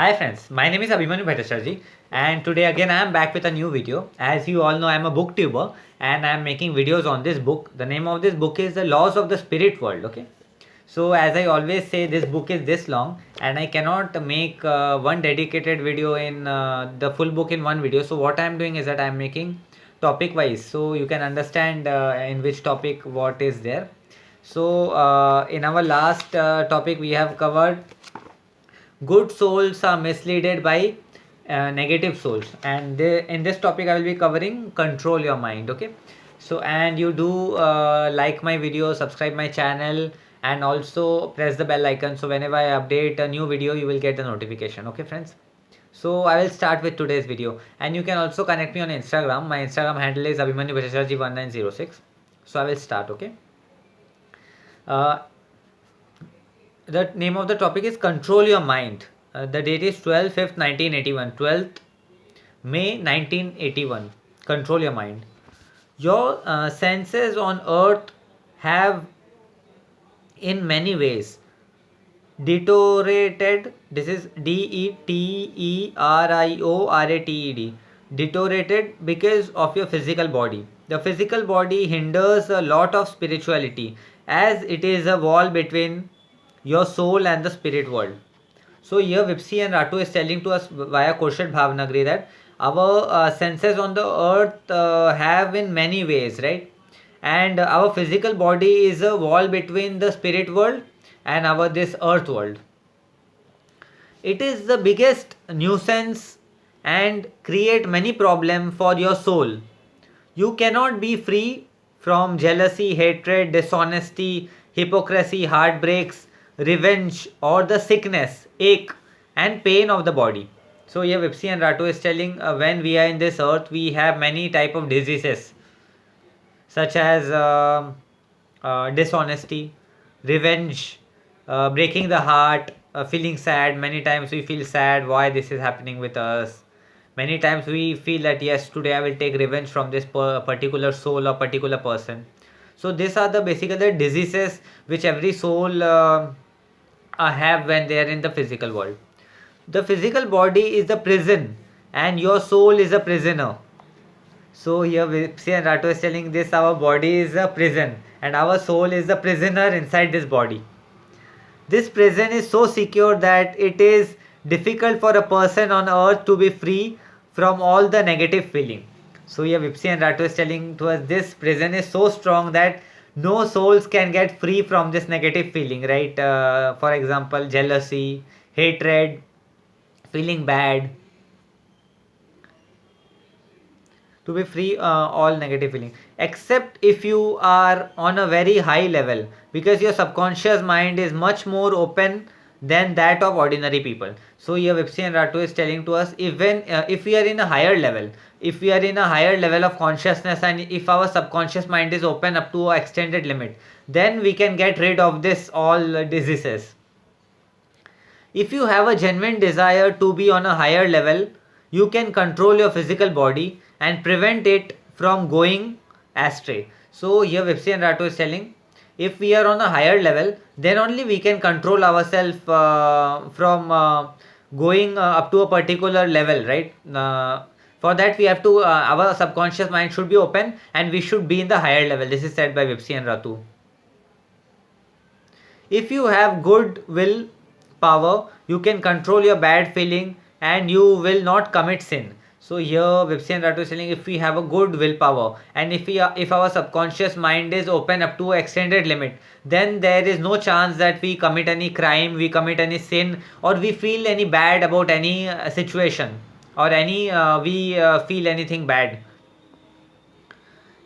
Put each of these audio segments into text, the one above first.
Hi friends, my name is Abhimanyu Bhattacharjee and today again I am back with a new video. As you all know, I am a booktuber and I am making videos on this book. The name of this book is The Laws of the Spirit World. Okay. So as I always say, this book is this long and I cannot make one dedicated video in the full book in one video. So what I am doing is that I am making topic wise, so you can understand in which topic what is there. So in our last topic we have covered good souls are misled by negative souls, and in this topic I will be covering control your mind. Okay, so and you do like my video, subscribe my channel, and also press the bell icon, so whenever I update a new video you will get the notification. Okay friends, so I will start with today's video, and you can also connect me on Instagram. My Instagram handle is Abhimanyu Bhattacharjee 1906. So I will start. Okay, uh, the name of the topic is control your mind. The date is 12/5 1981, 12th May 1981. Control your mind. Your senses on earth have in many ways deteriorated. This is deteriorated. Deteriorated because of your physical body. The physical body hinders a lot of spirituality, as it is a wall between your soul and the spirit world. So here Vipsi and Ratu is telling to us via Koshal Bhavnagri that our senses on the earth have in many ways, right? And our physical body is a wall between the spirit world and our this earth world. It is the biggest nuisance and create many problem for your soul. You cannot be free from jealousy, hatred, dishonesty, hypocrisy, heartbreaks, revenge, or the sickness, ache, and pain of the body. So here Vipsi and Ratu is telling when we are in this earth, we have many type of diseases such as dishonesty, revenge, breaking the heart, feeling sad. Many times we feel sad why this is happening with us. Many times we feel that yes, today I will take revenge from this particular soul or particular person. So these are the basically the diseases which every soul have when they are in the physical world. The physical body is the prison and your soul is a prisoner. So here Vipsi and Rato is telling this our body is a prison and our soul is the prisoner inside this body. This prison is so secure that it is difficult for a person on earth to be free from all the negative feeling. So here Vipsi and Rato is telling to us this prison is so strong that no souls can get free from this negative feeling, right? For example, jealousy, hatred, feeling bad, to be free all negative feeling, except if you are on a very high level, because your subconscious mind is much more open than that of ordinary people. So here Vipsi and Ratu is telling to us, even if we are in a higher level, if we are in a higher level of consciousness, and if our subconscious mind is open up to an extended limit, then we can get rid of this all diseases. If you have a genuine desire to be on a higher level, you can control your physical body and prevent it from going astray. So here Vipsi and Ratu is telling, if we are on a higher level, then only we can control ourselves from going up to a particular level, right? For that we have to, our subconscious mind should be open and we should be in the higher level. This is said by Vipsi and Ratu. If you have good will power, you can control your bad feeling and you will not commit sin. So here Vipsi and Ratu is telling, if we have a good willpower and if our subconscious mind is open up to extended limit, then there is no chance that we commit any crime, we commit any sin, or we feel any bad about any situation, or any we feel anything bad.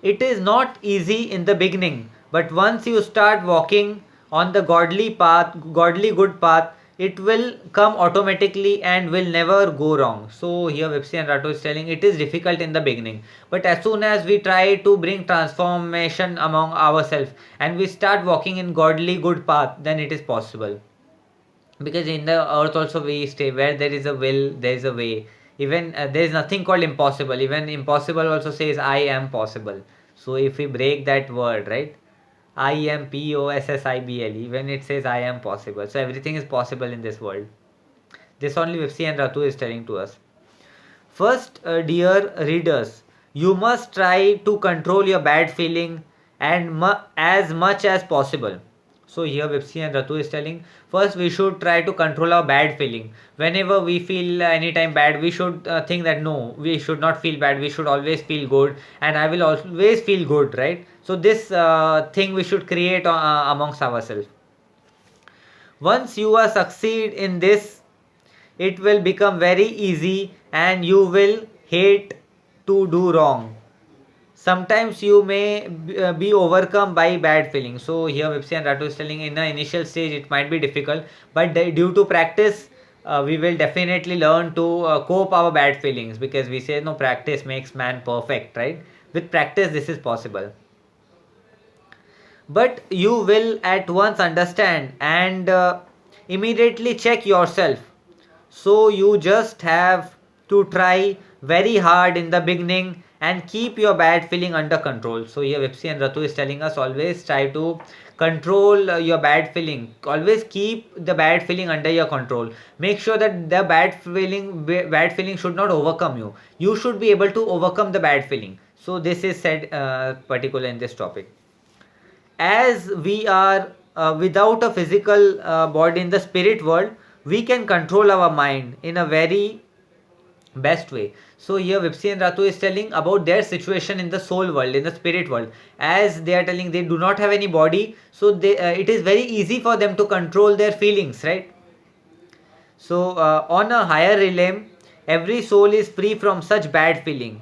It is not easy in the beginning, but once you start walking on the godly path, godly good path, it will come automatically and will never go wrong. So here Vipsi and Rato is telling it is difficult in the beginning, but as soon as we try to bring transformation among ourselves and we start walking in godly good path, then it is possible. Because in the earth also we stay, where there is a will there is a way. Even there is nothing called impossible. Even impossible also says I am possible. So if we break that word, right, I am possible, even it says I am possible, so everything is possible in this world. This only Vipsi and Ratu is telling to us. First, dear readers, you must try to control your bad feeling and as much as possible. So here Vipsi and Ratu is telling, first we should try to control our bad feeling. Whenever we feel anytime bad, we should think that no, we should not feel bad. We should always feel good, and I will always feel good, right? So this thing we should create amongst ourselves. Once you are succeed in this, it will become very easy and you will hate to do wrong. Sometimes you may be overcome by bad feelings. So here Vipsi and Ratu is telling in the initial stage it might be difficult, but due to practice we will definitely learn to cope our bad feelings, because we say no, practice makes man perfect, right? With practice this is possible. But you will at once understand and immediately check yourself. So you just have to try very hard in the beginning and keep your bad feeling under control. So here Vipsi and Ratu is telling us always try to control your bad feeling. Always keep the bad feeling under your control. Make sure that the bad feeling should not overcome you. You should be able to overcome the bad feeling. So this is said particular in this topic. As we are without a physical body in the spirit world, we can control our mind in a very best way. So here Vipsi and Ratu is telling about their situation in the soul world, in the spirit world. As they are telling they do not have any body, so they it is very easy for them to control their feelings, right? So on a higher realm, every soul is free from such bad feeling,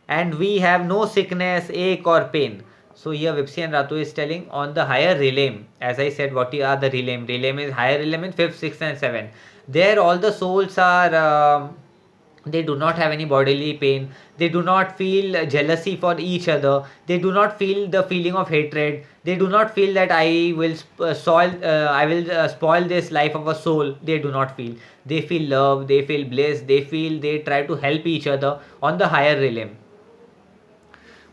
and we have no sickness, ache or pain. So here Vipsi and Ratu is telling on the higher realm. As I said, what are the realm? Realm is higher realm in 5th, 6th and 7th. There all the souls are they do not have any bodily pain, they do not feel jealousy for each other, they do not feel the feeling of hatred, they do not feel that I will spoil this life of a soul. They do not feel, they feel love, they feel bliss, they feel, they try to help each other on the higher realm.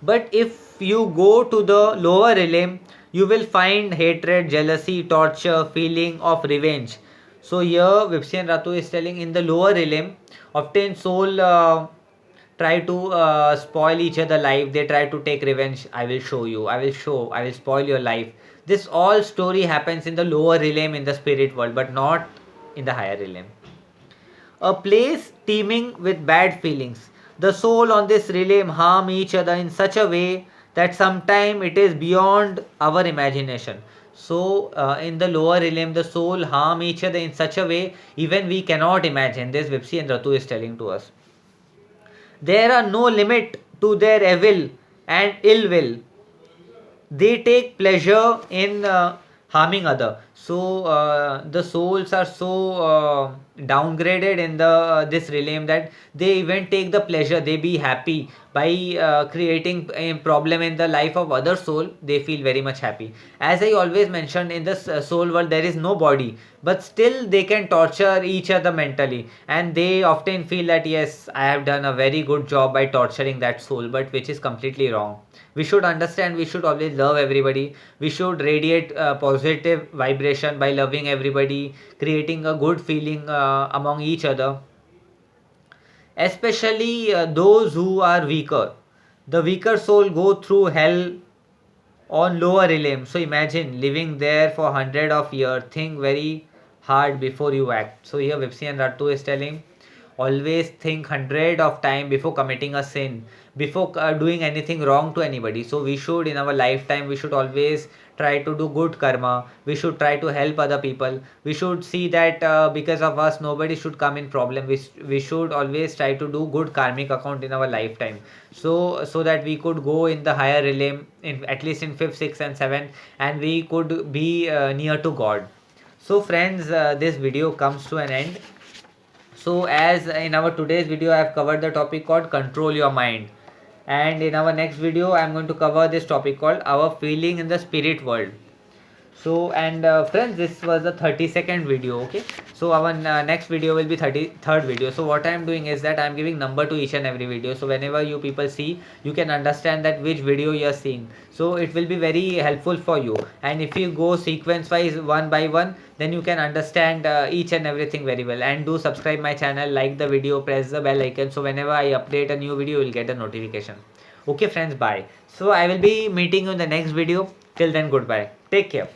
But if you go to the lower realm, you will find hatred, jealousy, torture, feeling of revenge. So here Vipsi and Ratu is telling in the lower realm, often soul try to spoil each other life. They try to take revenge. I will show you. I will spoil your life. This all story happens in the lower realm in the spirit world, but not in the higher realm. A place teeming with bad feelings. The soul on this realm harm each other in such a way that sometimes it is beyond our imagination. So, in the lower realm, the soul harm each other in such a way even we cannot imagine. This Vipsi and Ratu is telling to us. There are no limit to their evil and ill will. They take pleasure in harming other. So the souls are so downgraded in the this realm that they even take the pleasure, they be happy by creating a problem in the life of other soul. They feel very much happy. As I always mentioned, in this soul world there is no body, but still they can torture each other mentally, and they often feel that yes, I have done a very good job by torturing that soul, but which is completely wrong. We should understand, we should always love everybody, we should radiate positive vibration by loving everybody, creating a good feeling among each other, especially those who are weaker. The weaker soul go through hell on lower realm. So imagine living there for hundred of years. Think very hard before you act. So here Vipsi and Ratu is telling, always think hundred of time before committing a sin, before doing anything wrong to anybody. So we should in our lifetime, we should always try to do good karma. We should try to help other people. We should see that because of us nobody should come in problem. We should always try to do good karmic account in our lifetime, so that we could go in the higher realm in at least in 5th, 6th and 7th, and we could be near to God. So friends, this video comes to an end. So as in our today's video I have covered the topic called control your mind, and in our next video I am going to cover this topic called our feeling in the spirit world. So and friends, this was the 30-second video. Okay, so our next video will be 33rd video. So what I am doing is that I am giving number to each and every video, so whenever you people see, you can understand that which video you are seeing, so it will be very helpful for you. And if you go sequence wise one by one, then you can understand each and everything very well. And do subscribe my channel, like the video, press the bell icon, so whenever I update a new video, you will get a notification. Okay friends, bye. So I will be meeting you in the next video. Till then, goodbye, take care.